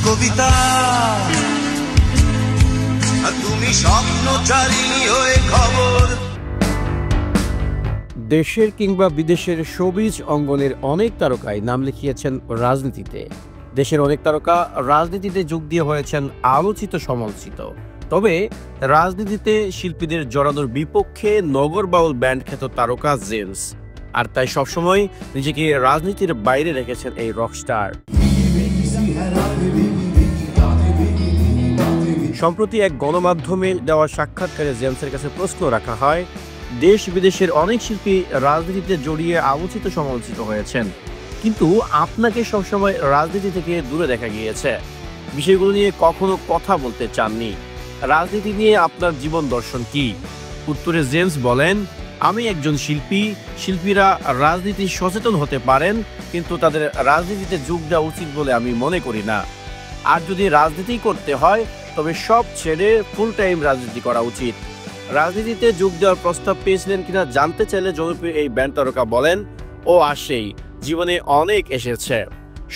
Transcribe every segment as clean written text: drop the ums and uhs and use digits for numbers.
কবিতা, তুমি স্বপ্নচারী হয়ে খবর। দেশের কিংবা বিদেশের শোবিজ অঙ্গনের অনেক তারকাই নাম লিখিয়েছেন রাজনীতিতে। দেশের অনেক তারকা রাজনীতিতে যোগ দিয়ে হয়েছেন আলোচিত সমালোচিত। তবে রাজনীতিতে শিল্পীদের জড়ানোর বিপক্ষে নগরবাউল ব্যান্ড খ্যাত তারকা জেমস, আর তাই সবসময় নিজেকে রাজনীতির বাইরে রেখেছেন এই রকস্টার। সম্প্রতি এক গণমাধ্যমে দেওয়া সাক্ষাৎকারে জেমসের কাছে প্রশ্ন রাখা হয়, দেশ বিদেশের অনেক শিল্পী রাজনীতিতে জড়িয়ে আলোচিত সমালোচিত হয়েছেন, কিন্তু আপনাকে সবসময় রাজনীতি থেকে দূরে দেখা গিয়েছে। বিষয়গুলো নিয়ে কখনো কথা বলতে চাননি। রাজনীতি নিয়ে আপনার জীবন দর্শন কি? উত্তরে জেমস বলেন, আমি একজন শিল্পী। শিল্পীরা রাজনীতি সচেতন হতে পারেন, কিন্তু তাদের রাজনীতিতে যোগ দেওয়া উচিত বলে আমি মনে করি না। আর যদি রাজনীতি করতে হয় তবে সব ছেড়ে ফুল টাইম রাজনীতি করা উচিত। রাজনীতিতে যোগ দেওয়ার প্রস্তাব পেয়েছিলেন কিনা জানতে চাইলে জনপ্রিয় এই ব্যান্ড তারকা বলেন, ও আসেই, জীবনে অনেক এসেছে।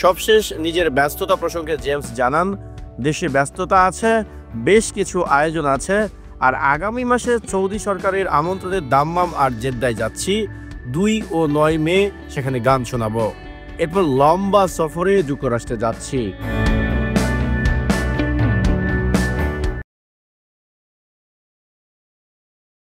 সবশেষ নিজের ব্যস্ততা প্রসঙ্গে জেমস জানান, দেশে ব্যস্ততা আছে, বেশ কিছু আয়োজন আছে, আর আগামী মাসে সৌদি সরকারের আমন্ত্রণে দাম্মাম আর জেদ্দায় যাচ্ছি। 2 ও 9 মে সেখানে গান শোনাবো। এরপর লম্বা সফরে যুক্তরাষ্ট্রে যাচ্ছি।